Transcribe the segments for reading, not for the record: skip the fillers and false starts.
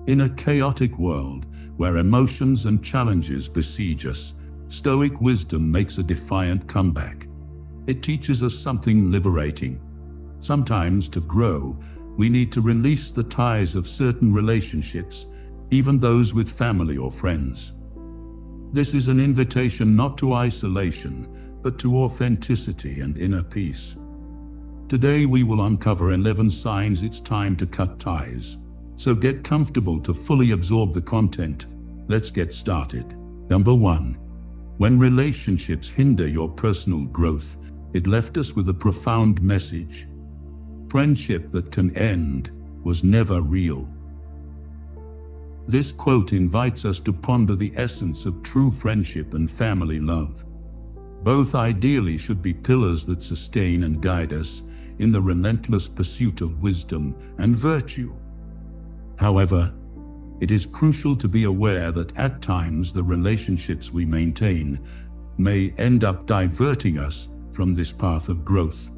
In a chaotic world where emotions and challenges besiege us, Stoic wisdom makes a defiant comeback. It teaches us something liberating. Sometimes, to grow, we need to release the ties of certain relationships, even those with family or friends. This is an invitation not to isolation, but to authenticity and inner peace. Today we will uncover 11 signs it's time to cut ties. So get comfortable to fully absorb the content. Let's get started. Number 1. When relationships hinder your personal growth, it left us with a profound message. Friendship that can end was never real. This quote invites us to ponder the essence of true friendship and family love. Both ideally should be pillars that sustain and guide us in the relentless pursuit of wisdom and virtue. However, it is crucial to be aware that at times the relationships we maintain may end up diverting us from this path of growth.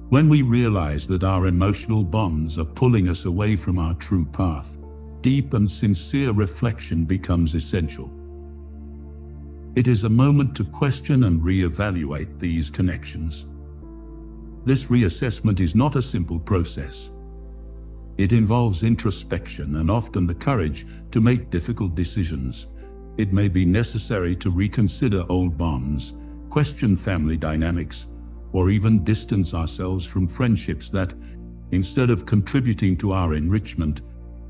When we realize that our emotional bonds are pulling us away from our true path, deep and sincere reflection becomes essential. It is a moment to question and reevaluate these connections. This reassessment is not a simple process. It involves introspection and often the courage to make difficult decisions. It may be necessary to reconsider old bonds, question family dynamics, or even distance ourselves from friendships that, instead of contributing to our enrichment,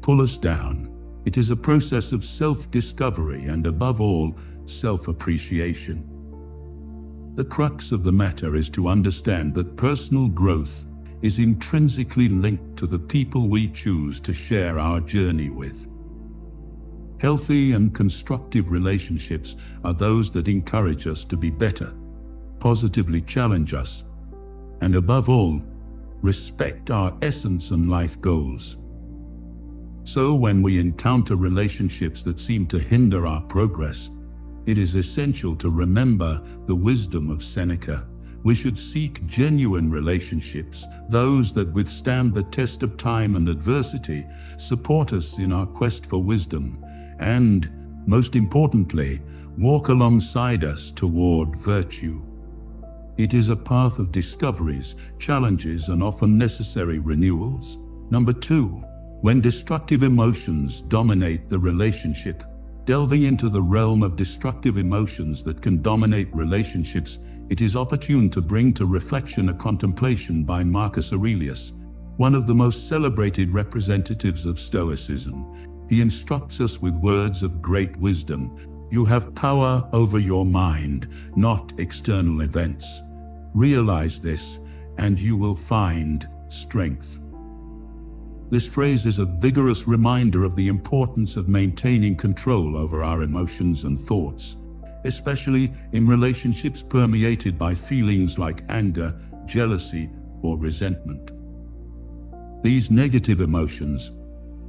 pull us down. It is a process of self-discovery and, above all, self-appreciation. The crux of the matter is to understand that personal growth is intrinsically linked to the people we choose to share our journey with. Healthy and constructive relationships are those that encourage us to be better, positively challenge us, and above all, respect our essence and life goals. So when we encounter relationships that seem to hinder our progress, it is essential to remember the wisdom of Seneca. We should seek genuine relationships, those that withstand the test of time and adversity, support us in our quest for wisdom, and, most importantly, walk alongside us toward virtue. It is a path of discoveries, challenges, and often necessary renewals. Number 2. When destructive emotions dominate the relationship. Delving into the realm of destructive emotions that can dominate relationships, it is opportune to bring to reflection a contemplation by Marcus Aurelius, one of the most celebrated representatives of Stoicism. He instructs us with words of great wisdom. You have power over your mind, not external events. Realize this, and you will find strength. This phrase is a vigorous reminder of the importance of maintaining control over our emotions and thoughts, especially in relationships permeated by feelings like anger, jealousy, or resentment. These negative emotions,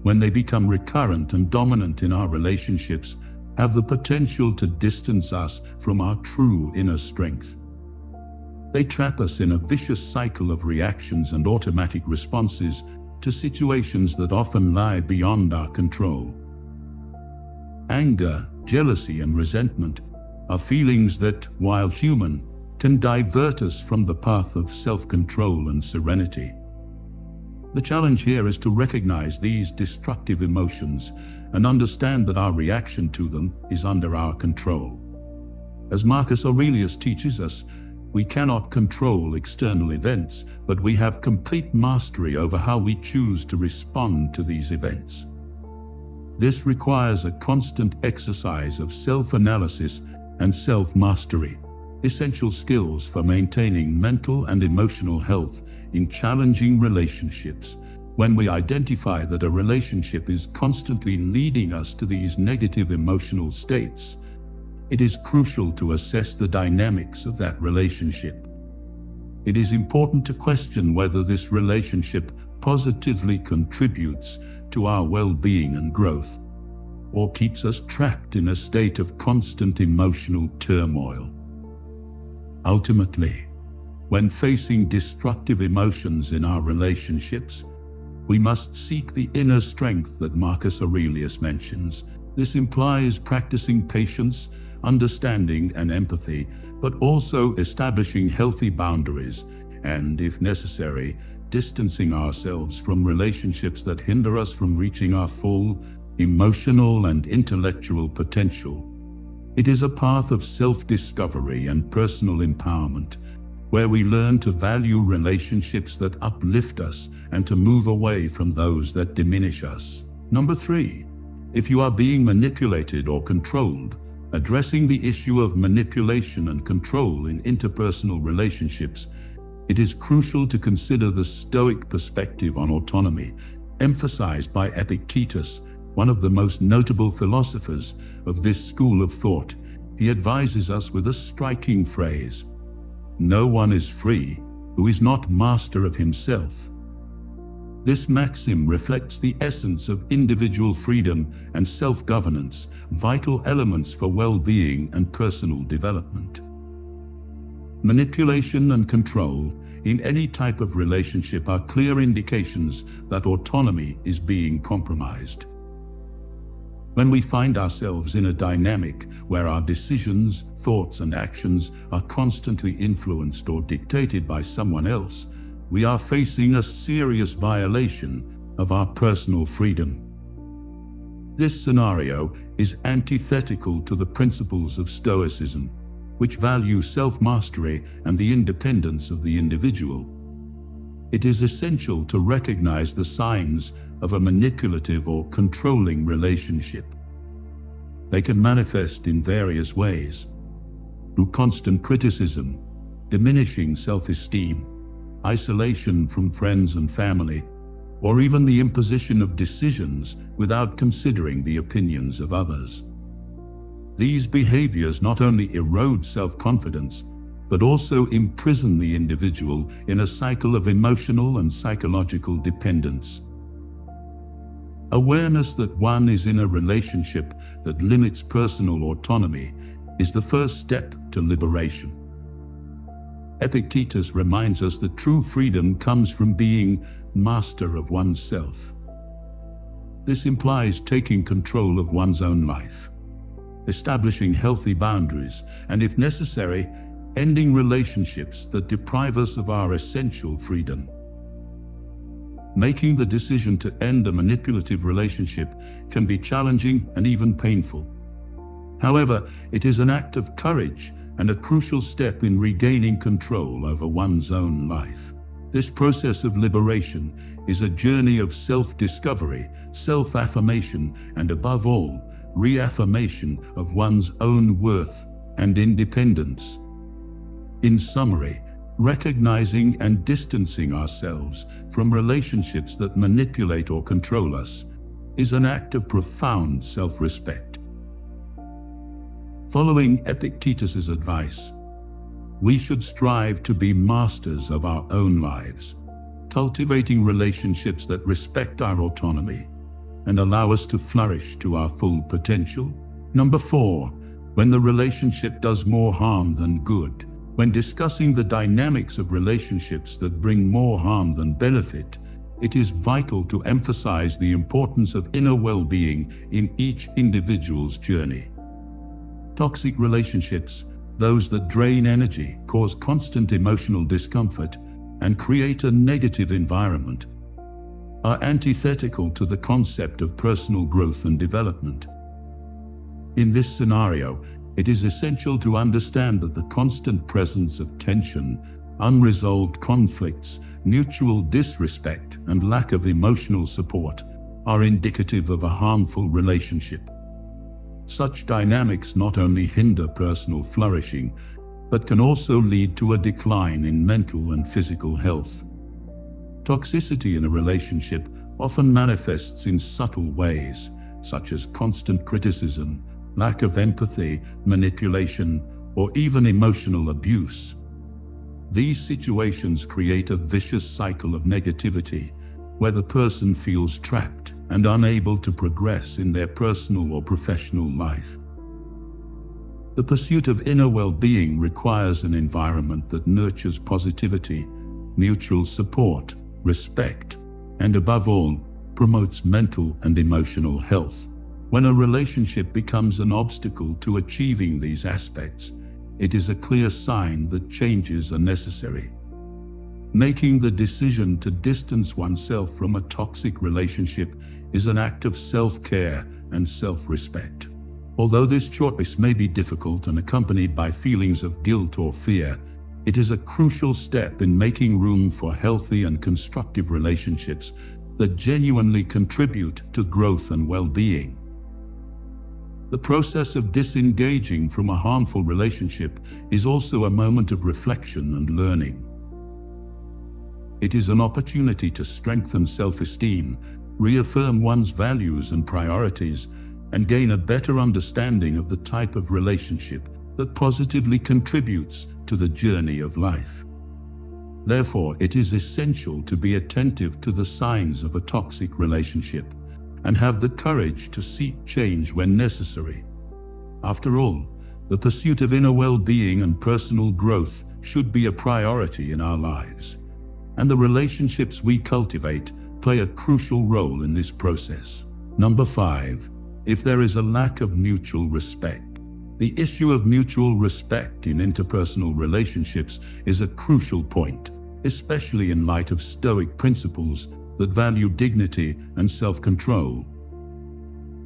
when they become recurrent and dominant in our relationships, have the potential to distance us from our true inner strength. They trap us in a vicious cycle of reactions and automatic responses to situations that often lie beyond our control. Anger, jealousy, and resentment are feelings that, while human, can divert us from the path of self-control and serenity. The challenge here is to recognize these destructive emotions and understand that our reaction to them is under our control. As Marcus Aurelius teaches us, we cannot control external events, but we have complete mastery over how we choose to respond to these events. This requires a constant exercise of self-analysis and self-mastery, essential skills for maintaining mental and emotional health in challenging relationships. When we identify that a relationship is constantly leading us to these negative emotional states, it is crucial to assess the dynamics of that relationship. It is important to question whether this relationship positively contributes to our well-being and growth, or keeps us trapped in a state of constant emotional turmoil. Ultimately, when facing destructive emotions in our relationships, We must seek the inner strength that Marcus Aurelius mentions. This implies practicing patience, understanding, and empathy, but also establishing healthy boundaries and, if necessary, distancing ourselves from relationships that hinder us from reaching our full emotional and intellectual potential. It is a path of self-discovery and personal empowerment, where we learn to value relationships that uplift us and to move away from those that diminish us. Number 3, if you are being manipulated or controlled, addressing the issue of manipulation and control in interpersonal relationships, it is crucial to consider the Stoic perspective on autonomy, emphasized by Epictetus, one of the most notable philosophers of this school of thought. He advises us with a striking phrase: "No one is free who is not master of himself." This maxim reflects the essence of individual freedom and self-governance, vital elements for well-being and personal development. Manipulation and control in any type of relationship are clear indications that autonomy is being compromised. When we find ourselves in a dynamic where our decisions, thoughts, and actions are constantly influenced or dictated by someone else, we are facing a serious violation of our personal freedom. This scenario is antithetical to the principles of Stoicism, which value self-mastery and the independence of the individual. It is essential to recognize the signs of a manipulative or controlling relationship. They can manifest in various ways: through constant criticism, diminishing self-esteem, isolation from friends and family, or even the imposition of decisions without considering the opinions of others. These behaviors not only erode self-confidence, but also imprison the individual in a cycle of emotional and psychological dependence. Awareness that one is in a relationship that limits personal autonomy is the first step to liberation. Epictetus reminds us that true freedom comes from being master of oneself. This implies taking control of one's own life, establishing healthy boundaries, and, if necessary, ending relationships that deprive us of our essential freedom. Making the decision to end a manipulative relationship can be challenging and even painful. However, it is an act of courage and a crucial step in regaining control over one's own life. This process of liberation is a journey of self-discovery, self-affirmation, and above all, reaffirmation of one's own worth and independence. In summary, recognizing and distancing ourselves from relationships that manipulate or control us is an act of profound self-respect. Following Epictetus's advice, we should strive to be masters of our own lives, cultivating relationships that respect our autonomy and allow us to flourish to our full potential. Number 4, when the relationship does more harm than good. When discussing the dynamics of relationships that bring more harm than benefit, it is vital to emphasize the importance of inner well-being in each individual's journey. Toxic relationships, those that drain energy, cause constant emotional discomfort, and create a negative environment, are antithetical to the concept of personal growth and development. In this scenario, it is essential to understand that the constant presence of tension, unresolved conflicts, mutual disrespect, and lack of emotional support are indicative of a harmful relationship. Such dynamics not only hinder personal flourishing, but can also lead to a decline in mental and physical health. Toxicity in a relationship often manifests in subtle ways, such as constant criticism, lack of empathy, manipulation, or even emotional abuse. These situations create a vicious cycle of negativity, where the person feels trapped and unable to progress in their personal or professional life. The pursuit of inner well-being requires an environment that nurtures positivity, mutual support, respect, and above all, promotes mental and emotional health. When a relationship becomes an obstacle to achieving these aspects, it is a clear sign that changes are necessary. Making the decision to distance oneself from a toxic relationship is an act of self-care and self-respect. Although this choice may be difficult and accompanied by feelings of guilt or fear, it is a crucial step in making room for healthy and constructive relationships that genuinely contribute to growth and well-being. The process of disengaging from a harmful relationship is also a moment of reflection and learning. It is an opportunity to strengthen self-esteem, reaffirm one's values and priorities, and gain a better understanding of the type of relationship that positively contributes to the journey of life. Therefore, it is essential to be attentive to the signs of a toxic relationship and have the courage to seek change when necessary. After all, the pursuit of inner well-being and personal growth should be a priority in our lives, and the relationships we cultivate play a crucial role in this process. Number 5. If there is a lack of mutual respect. The issue of mutual respect in interpersonal relationships is a crucial point, especially in light of Stoic principles that value dignity and self-control.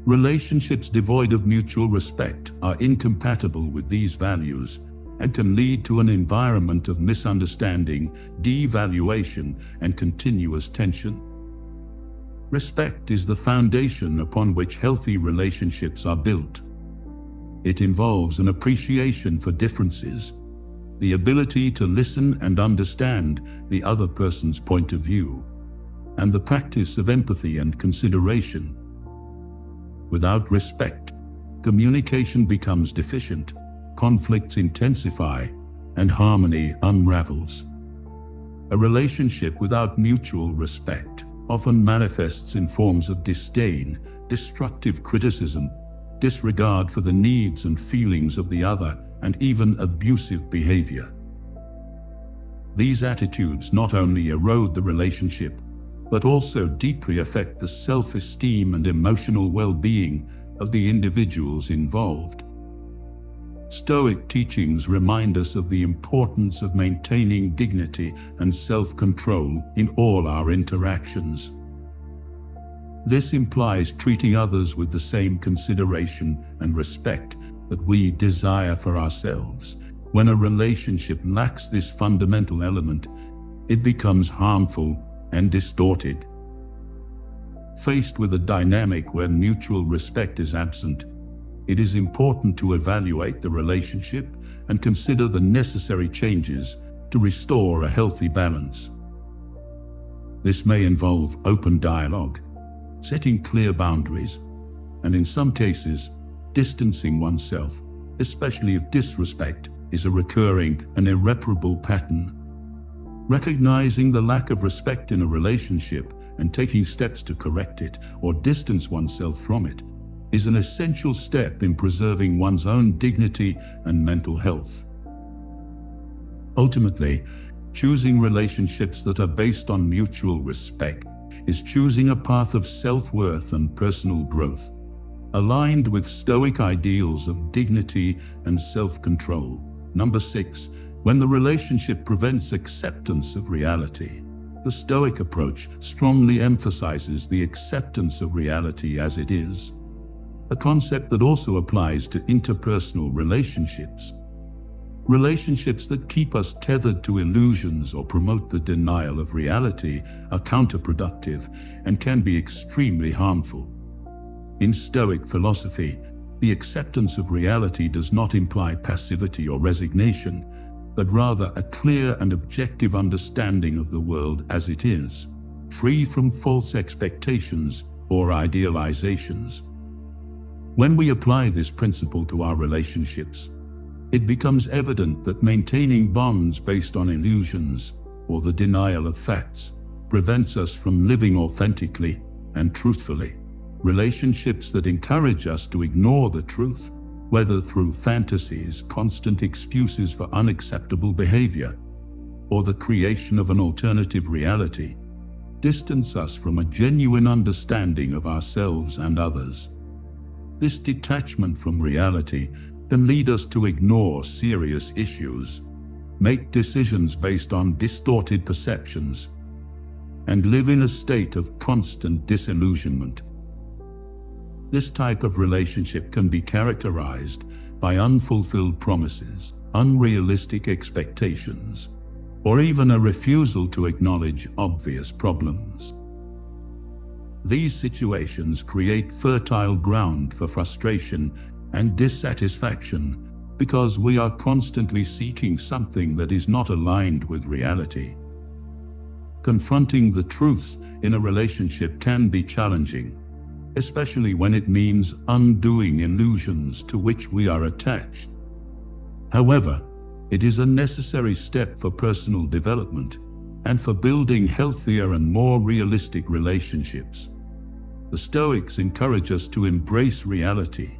Relationships devoid of mutual respect are incompatible with these values and can lead to an environment of misunderstanding, devaluation, and continuous tension. Respect is the foundation upon which healthy relationships are built. It involves an appreciation for differences, the ability to listen and understand the other person's point of view, and the practice of empathy and consideration. Without respect, communication becomes deficient, conflicts intensify, and harmony unravels. A relationship without mutual respect often manifests in forms of disdain, destructive criticism, disregard for the needs and feelings of the other, and even abusive behavior. These attitudes not only erode the relationship, but also deeply affect the self-esteem and emotional well-being of the individuals involved. Stoic teachings remind us of the importance of maintaining dignity and self-control in all our interactions. This implies treating others with the same consideration and respect that we desire for ourselves. When a relationship lacks this fundamental element, it becomes harmful and distorted. Faced with a dynamic where mutual respect is absent, it is important to evaluate the relationship and consider the necessary changes to restore a healthy balance. This may involve open dialogue, setting clear boundaries, and in some cases, distancing oneself, especially if disrespect is a recurring and irreparable pattern. Recognizing the lack of respect in a relationship and taking steps to correct it or distance oneself from it is an essential step in preserving one's own dignity and mental health. Ultimately, choosing relationships that are based on mutual respect is choosing a path of self-worth and personal growth, aligned with Stoic ideals of dignity and self-control. Number 6. When the relationship prevents acceptance of reality. The Stoic approach strongly emphasizes the acceptance of reality as it is, a concept that also applies to interpersonal relationships. Relationships that keep us tethered to illusions or promote the denial of reality are counterproductive and can be extremely harmful. In Stoic philosophy, the acceptance of reality does not imply passivity or resignation, but rather a clear and objective understanding of the world as it is, free from false expectations or idealizations. When we apply this principle to our relationships, it becomes evident that maintaining bonds based on illusions or the denial of facts prevents us from living authentically and truthfully. Relationships that encourage us to ignore the truth, whether through fantasies, constant excuses for unacceptable behavior, or the creation of an alternative reality, distance us from a genuine understanding of ourselves and others. This detachment from reality can lead us to ignore serious issues, make decisions based on distorted perceptions, and live in a state of constant disillusionment. This type of relationship can be characterized by unfulfilled promises, unrealistic expectations, or even a refusal to acknowledge obvious problems. These situations create fertile ground for frustration and dissatisfaction because we are constantly seeking something that is not aligned with reality. Confronting the truth in a relationship can be challenging, especially when it means undoing illusions to which we are attached. However, it is a necessary step for personal development and for building healthier and more realistic relationships. The Stoics encourage us to embrace reality,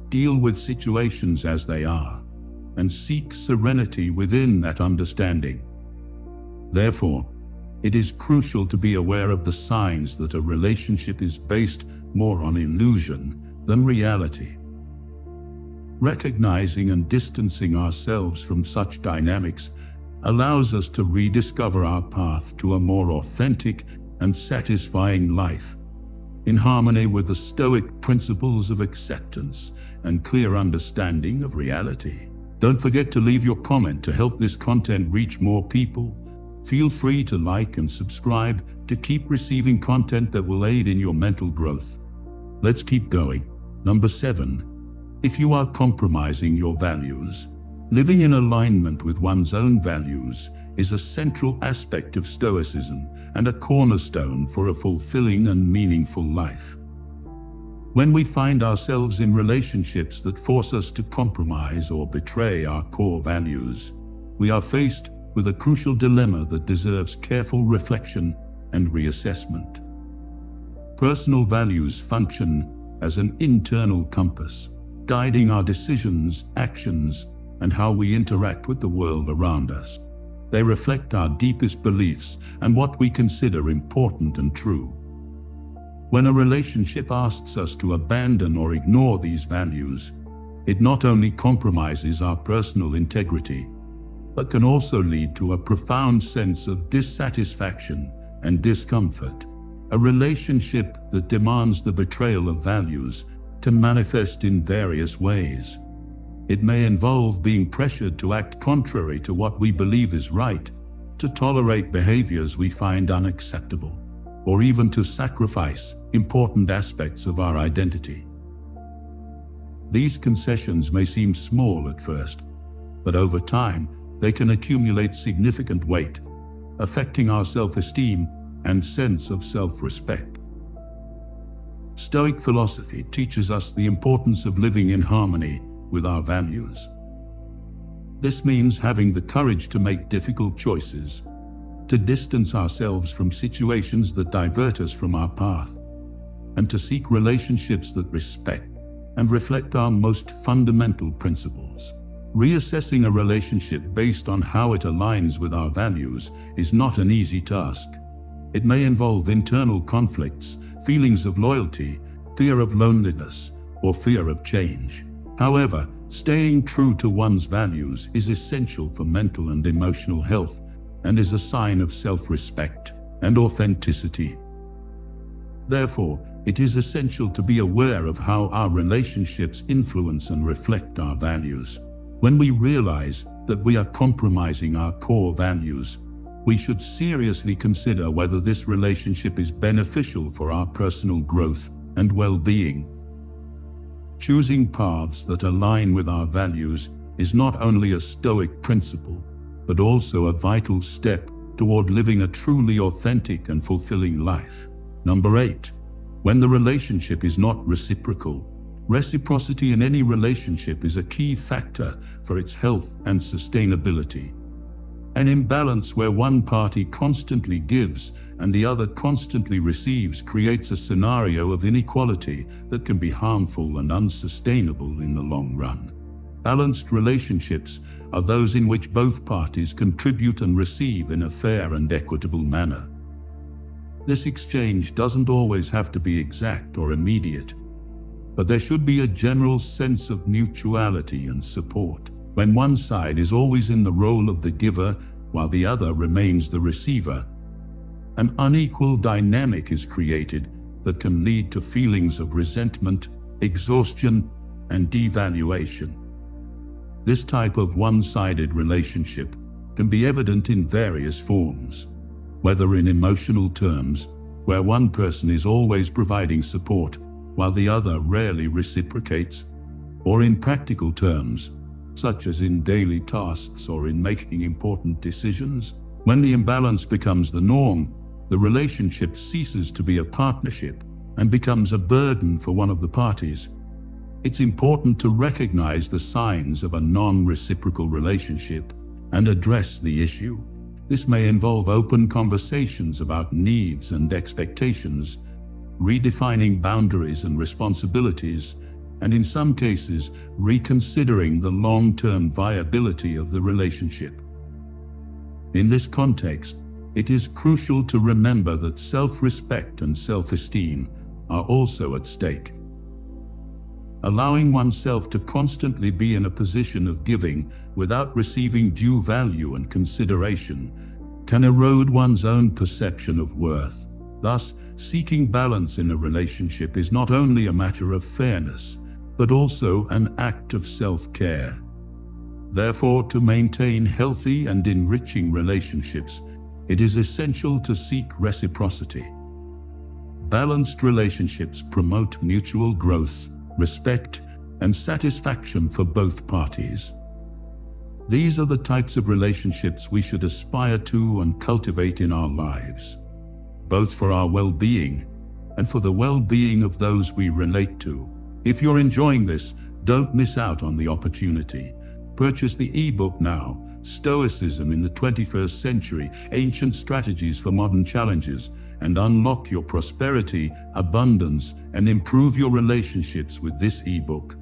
deal with situations as they are, and seek serenity within that understanding. Therefore, it is crucial to be aware of the signs that a relationship is based more on illusion than reality. Recognizing and distancing ourselves from such dynamics allows us to rediscover our path to a more authentic and satisfying life, in harmony with the Stoic principles of acceptance and clear understanding of reality. Don't forget to leave your comment to help this content reach more people. Feel free to like and subscribe to keep receiving content that will aid in your mental growth. Let's keep going. Number 7. If you are compromising your values, living in alignment with one's own values is a central aspect of Stoicism and a cornerstone for a fulfilling and meaningful life. When we find ourselves in relationships that force us to compromise or betray our core values, we are faced with a crucial dilemma that deserves careful reflection and reassessment. Personal values function as an internal compass, guiding our decisions, actions, and how we interact with the world around us. They reflect our deepest beliefs and what we consider important and true. When a relationship asks us to abandon or ignore these values, it not only compromises our personal integrity, but can also lead to a profound sense of dissatisfaction and discomfort. A relationship that demands the betrayal of values can manifest in various ways. It may involve being pressured to act contrary to what we believe is right, to tolerate behaviors we find unacceptable, or even to sacrifice important aspects of our identity. These concessions may seem small at first, but over time, they can accumulate significant weight, affecting our self-esteem and sense of self-respect. Stoic philosophy teaches us the importance of living in harmony with our values. This means having the courage to make difficult choices, to distance ourselves from situations that divert us from our path, and to seek relationships that respect and reflect our most fundamental principles. Reassessing a relationship based on how it aligns with our values is not an easy task. It may involve internal conflicts, feelings of loyalty, fear of loneliness, or fear of change. However, staying true to one's values is essential for mental and emotional health and is a sign of self-respect and authenticity. Therefore, it is essential to be aware of how our relationships influence and reflect our values. When we realize that we are compromising our core values, we should seriously consider whether this relationship is beneficial for our personal growth and well-being. Choosing paths that align with our values is not only a Stoic principle, but also a vital step toward living a truly authentic and fulfilling life. Number 8. When the relationship is not reciprocal. Reciprocity in any relationship is a key factor for its health and sustainability. An imbalance where one party constantly gives and the other constantly receives creates a scenario of inequality that can be harmful and unsustainable in the long run. Balanced relationships are those in which both parties contribute and receive in a fair and equitable manner. This exchange doesn't always have to be exact or immediate, but there should be a general sense of mutuality and support. When one side is always in the role of the giver while the other remains the receiver, an unequal dynamic is created that can lead to feelings of resentment, exhaustion, and devaluation. This type of one-sided relationship can be evident in various forms, whether in emotional terms, where one person is always providing support while the other rarely reciprocates, or in practical terms, such as in daily tasks or in making important decisions. When the imbalance becomes the norm, the relationship ceases to be a partnership and becomes a burden for one of the parties. It's important to recognize the signs of a non-reciprocal relationship and address the issue. This may involve open conversations about needs and expectations, redefining boundaries and responsibilities, and in some cases, reconsidering the long-term viability of the relationship. In this context, it is crucial to remember that self-respect and self-esteem are also at stake. Allowing oneself to constantly be in a position of giving without receiving due value and consideration can erode one's own perception of worth. Thus, seeking balance in a relationship is not only a matter of fairness, but also an act of self-care. Therefore, to maintain healthy and enriching relationships, it is essential to seek reciprocity. Balanced relationships promote mutual growth, respect, and satisfaction for both parties. These are the types of relationships we should aspire to and cultivate in our lives, both for our well-being and for the well-being of those we relate to. If you're enjoying this, don't miss out on the opportunity. Purchase the ebook now, Stoicism in the 21st Century, Ancient Strategies for Modern Challenges, and unlock your prosperity, abundance, and improve your relationships with this ebook.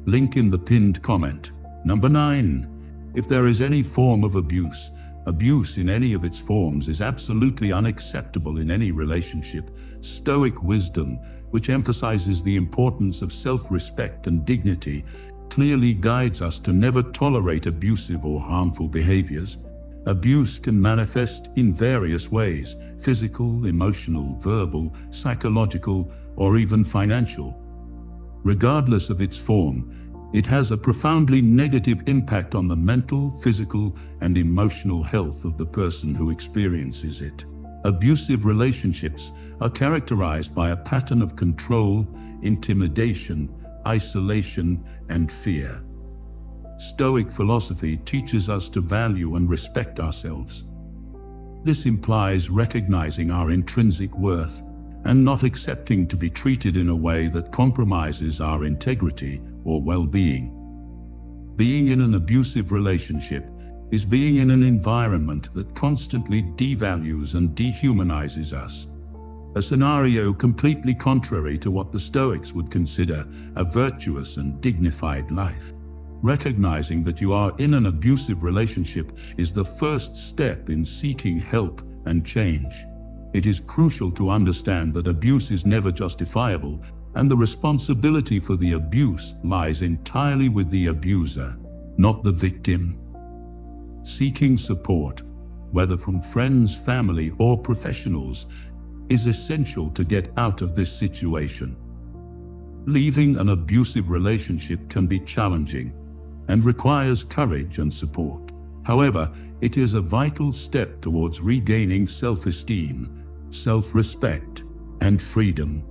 Link in the pinned comment. Number 9. If there is any form of abuse in any of its forms is absolutely unacceptable in any relationship. Stoic wisdom, which emphasizes the importance of self-respect and dignity, clearly guides us to never tolerate abusive or harmful behaviors. Abuse can manifest in various ways: physical, emotional, verbal, psychological, or even financial. Regardless of its form, it has a profoundly negative impact on the mental, physical, and emotional health of the person who experiences it. Abusive relationships are characterized by a pattern of control, intimidation, isolation, and fear. Stoic philosophy teaches us to value and respect ourselves. This implies recognizing our intrinsic worth and not accepting to be treated in a way that compromises our integrity or well-being. Being in an abusive relationship is being in an environment that constantly devalues and dehumanizes us. A scenario completely contrary to what the Stoics would consider a virtuous and dignified life. Recognizing that you are in an abusive relationship is the first step in seeking help and change. It is crucial to understand that abuse is never justifiable, and the responsibility for the abuse lies entirely with the abuser, not the victim. Seeking support, whether from friends, family, or professionals, is essential to get out of this situation. Leaving an abusive relationship can be challenging and requires courage and support. However, it is a vital step towards regaining self-esteem, self-respect, and freedom.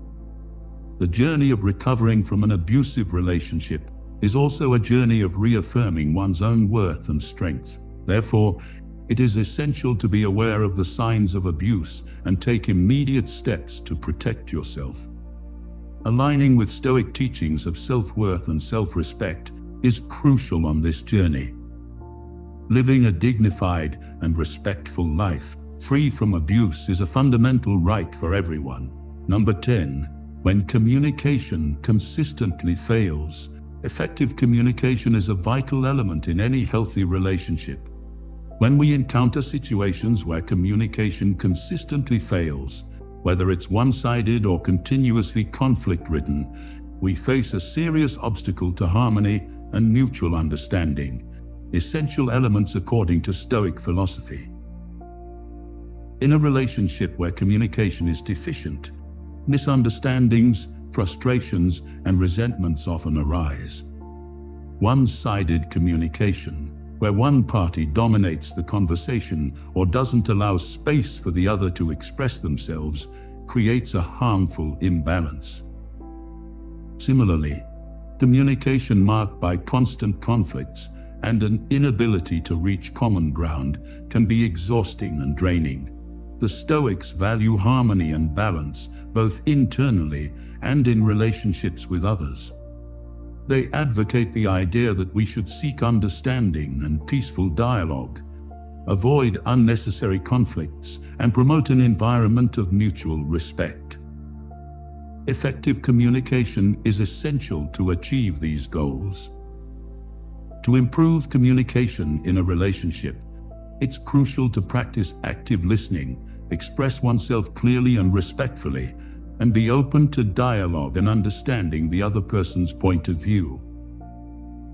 The journey of recovering from an abusive relationship is also a journey of reaffirming one's own worth and strength. Therefore, it is essential to be aware of the signs of abuse and take immediate steps to protect yourself. Aligning with Stoic teachings of self-worth and self-respect is crucial on this journey. Living a dignified and respectful life, free from abuse, is a fundamental right for everyone. Number 10. When communication consistently fails. Effective communication is a vital element in any healthy relationship. When we encounter situations where communication consistently fails, Whether it's one-sided or continuously conflict-ridden, we face a serious obstacle to harmony and mutual understanding, essential elements according to Stoic philosophy. In a relationship where communication is deficient, misunderstandings, frustrations, and resentments often arise. One-sided communication, where one party dominates the conversation or doesn't allow space for the other to express themselves, creates a harmful imbalance. Similarly, communication marked by constant conflicts and an inability to reach common ground can be exhausting and draining. The Stoics value harmony and balance, both internally and in relationships with others. They advocate the idea that we should seek understanding and peaceful dialogue, avoid unnecessary conflicts, and promote an environment of mutual respect. Effective communication is essential to achieve these goals. To improve communication in a relationship, it's crucial to practice active listening, express oneself clearly and respectfully, and be open to dialogue and understanding the other person's point of view.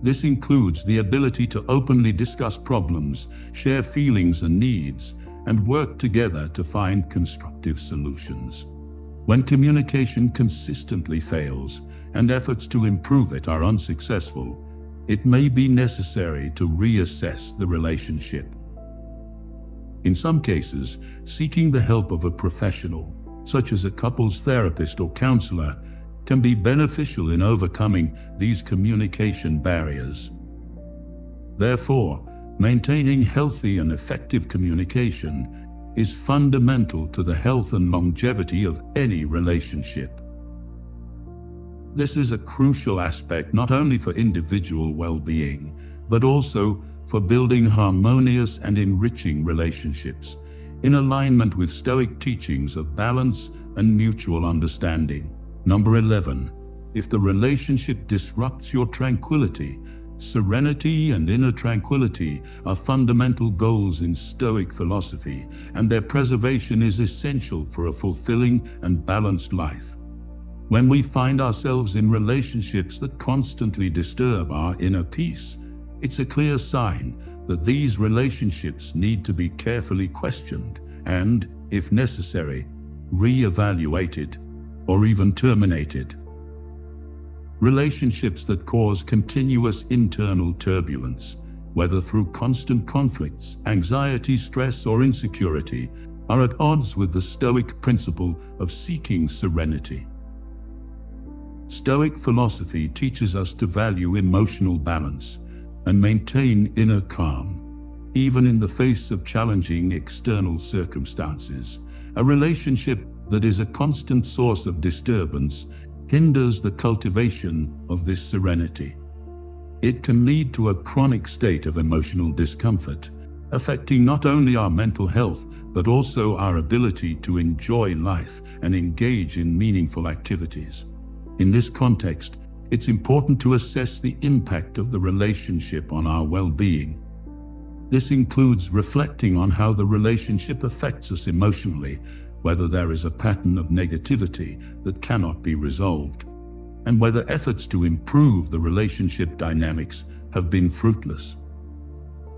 This includes the ability to openly discuss problems, share feelings and needs, and work together to find constructive solutions. When communication consistently fails and efforts to improve it are unsuccessful, it may be necessary to reassess the relationship. In some cases, seeking the help of a professional, such as a couples therapist or counselor, can be beneficial in overcoming these communication barriers. Therefore, maintaining healthy and effective communication is fundamental to the health and longevity of any relationship. This is a crucial aspect not only for individual well-being, but also for building harmonious and enriching relationships, in alignment with Stoic teachings of balance and mutual understanding. Number 11. If the relationship disrupts your tranquility, serenity and inner tranquility are fundamental goals in Stoic philosophy, and their preservation is essential for a fulfilling and balanced life. When we find ourselves in relationships that constantly disturb our inner peace, it's a clear sign that these relationships need to be carefully questioned and, if necessary, re-evaluated or even terminated. Relationships that cause continuous internal turbulence, whether through constant conflicts, anxiety, stress, or insecurity, are at odds with the Stoic principle of seeking serenity. Stoic philosophy teaches us to value emotional balance and maintain inner calm, even in the face of challenging external circumstances. A relationship that is a constant source of disturbance hinders the cultivation of this serenity. It can lead to a chronic state of emotional discomfort, affecting not only our mental health, but also our ability to enjoy life and engage in meaningful activities. In this context, it's important to assess the impact of the relationship on our well-being. This includes reflecting on how the relationship affects us emotionally, whether there is a pattern of negativity that cannot be resolved, and whether efforts to improve the relationship dynamics have been fruitless.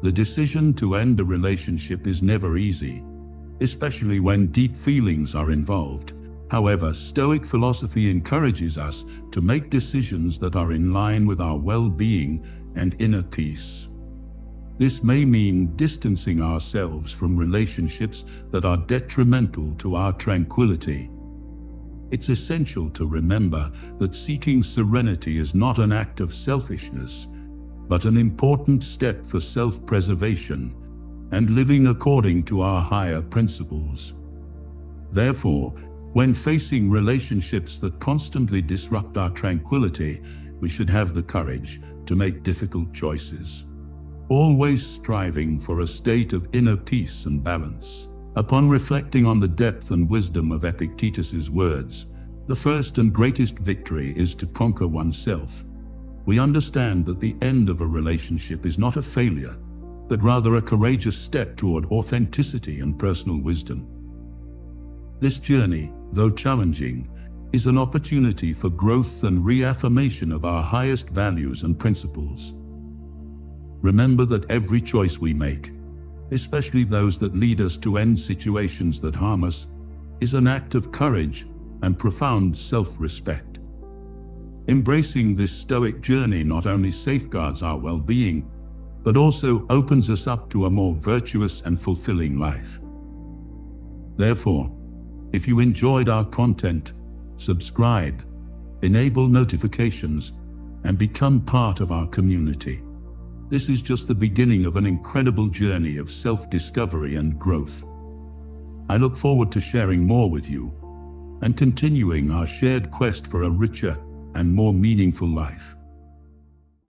The decision to end a relationship is never easy, especially when deep feelings are involved. However, Stoic philosophy encourages us to make decisions that are in line with our well-being and inner peace. This may mean distancing ourselves from relationships that are detrimental to our tranquility. It's essential to remember that seeking serenity is not an act of selfishness, but an important step for self-preservation and living according to our higher principles. Therefore, when facing relationships that constantly disrupt our tranquility, we should have the courage to make difficult choices, always striving for a state of inner peace and balance. Upon reflecting on the depth and wisdom of Epictetus's words, the first and greatest victory is to conquer oneself. We understand that the end of a relationship is not a failure, but rather a courageous step toward authenticity and personal wisdom. This journey, though challenging, is an opportunity for growth and reaffirmation of our highest values and principles. Remember that every choice we make, especially those that lead us to end situations that harm us, is an act of courage and profound self-respect. Embracing this Stoic journey not only safeguards our well-being, but also opens us up to a more virtuous and fulfilling life. Therefore, if you enjoyed our content, subscribe, enable notifications, and become part of our community. This is just the beginning of an incredible journey of self-discovery and growth. I look forward to sharing more with you and continuing our shared quest for a richer and more meaningful life.